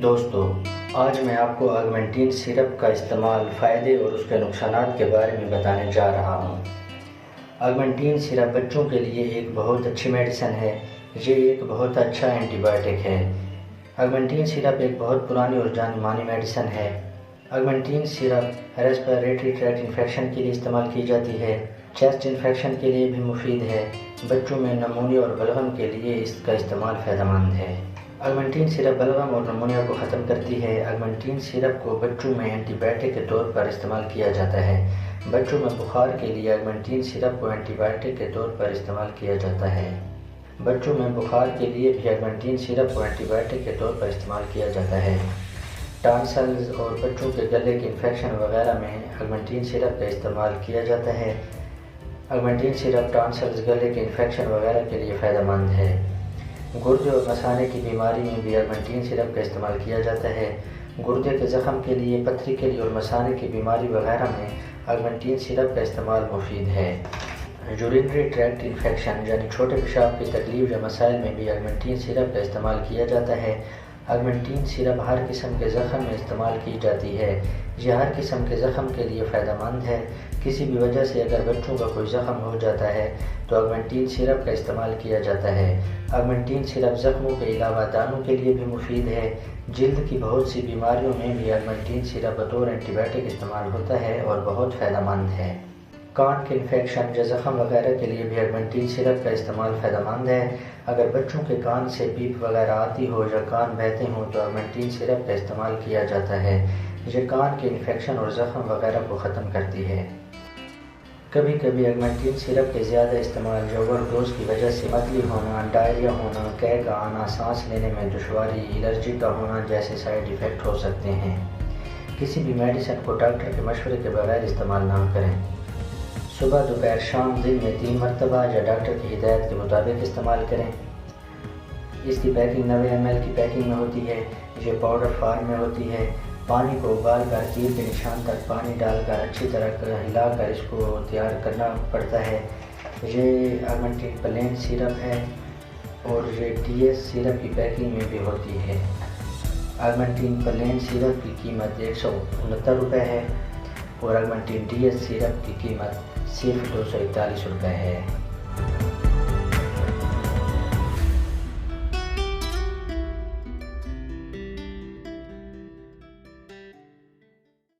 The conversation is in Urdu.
دوستو، آج میں آپ کو آگمنٹین سیرپ کا استعمال، فائدے اور اس کے نقصانات کے بارے میں بتانے جا رہا ہوں۔ آگمنٹین سیرپ بچوں کے لیے ایک بہت اچھی میڈیسن ہے۔ یہ ایک بہت اچھا اینٹی بائیوٹک ہے۔ آگمنٹین سیرپ ایک بہت پرانی اور جانی مانی میڈیسن ہے۔ آگمنٹین سیرپ ریسپیریٹری ٹریکٹ انفیکشن کے لیے استعمال کی جاتی ہے۔ چیسٹ انفیکشن کے لیے بھی مفید ہے۔ بچوں میں نمونیا اور بلغم کے لیے اس کا استعمال فائدہ مند ہے۔ آگمنٹین سیرپ بلغم اور نمونیا کو ختم کرتی ہے۔ آگمنٹین سیرپ کو بچوں میں اینٹی بائیوٹک کے طور پر استعمال کیا جاتا ہے۔ بچوں میں بخار کے لیے آگمنٹین سیرپ کو اینٹی بائیوٹک کے طور پر استعمال کیا جاتا ہے۔ بچوں میں بخار کے لیے بھی آگمنٹین سیرپ کو اینٹی بائیوٹک کے طور پر استعمال کیا جاتا ہے۔ ٹانسلز اور بچوں کے گلے کے انفیکشن وغیرہ میں آگمنٹین سیرپ کا استعمال کیا جاتا ہے۔ آگمنٹین سیرپ ٹانسلز، گلے کے انفیکشن وغیرہ کے لیے فائدہ مند ہے۔ گردے اور مثانے کی بیماری میں بھی آگمنٹین سیرپ کا استعمال کیا جاتا ہے۔ گردے کے زخم کے لیے، پتھری کے لیے اور مثانے کی بیماری وغیرہ میں آگمنٹین سیرپ کا استعمال مفید ہے۔ یورینری ٹریکٹ انفیکشن یعنی چھوٹے پیشاب کی تکلیف یا مسائل میں بھی آگمنٹین سیرپ کا استعمال کیا جاتا ہے۔ آگمنٹین سیرپ ہر قسم کے زخم میں استعمال کی جاتی ہے۔ یہ ہر قسم کے زخم کے لیے فائدہ مند ہے۔ کسی بھی وجہ سے اگر بچوں کا کوئی زخم ہو جاتا ہے تو آگمنٹین سیرپ کا استعمال کیا جاتا ہے۔ آگمنٹین سیرپ زخموں کے علاوہ دانوں کے لیے بھی مفید ہے۔ جلد کی بہت سی بیماریوں میں بھی آگمنٹین سیرپ بطور اینٹی بائیوٹک استعمال ہوتا ہے اور بہت فائدہ مند ہے۔ کان کے انفیکشن یا زخم وغیرہ کے لیے بھی آگمنٹین سیرپ کا استعمال فائدہ مند ہے۔ اگر بچوں کے کان سے پیپ وغیرہ آتی ہو یا کان بہتے ہوں تو آگمنٹین سیرپ کا استعمال کیا جاتا ہے۔ یہ کان کے انفیکشن اور زخم وغیرہ کو ختم کرتی ہے۔ کبھی کبھی آگمنٹین سیرپ کے زیادہ استعمال یا اوور ڈوز کی وجہ سے متلی ہونا، ڈائریا ہونا، قے کا آنا، سانس لینے میں دشواری، الرجی کا ہونا جیسے سائیڈ ایفیکٹ ہو سکتے ہیں۔ کسی بھی میڈیسن کو ڈاکٹر کے مشورے کے بغیر استعمال نہ کریں۔ صبح، دوپہر، شام، دن میں 3 مرتبہ یا ڈاکٹر کی ہدایت کے مطابق استعمال کریں۔ اس کی پیکنگ 90 ml کی پیکنگ میں ہوتی ہے۔ یہ پاؤڈر فارم میں ہوتی ہے۔ پانی کو ابال کر تیر کے نشان تک پانی ڈال کر اچھی طرح ہلا کر اس کو تیار کرنا پڑتا ہے۔ یہ آگمنٹین پلین سیرپ ہے اور یہ DS سیرپ کی پیکنگ میں بھی ہوتی ہے۔ آگمنٹین پلین سیرپ کی قیمت 169 روپے ہے اور آگمنٹین DS سیرپ کی قیمت صرف 241 روپے ہے۔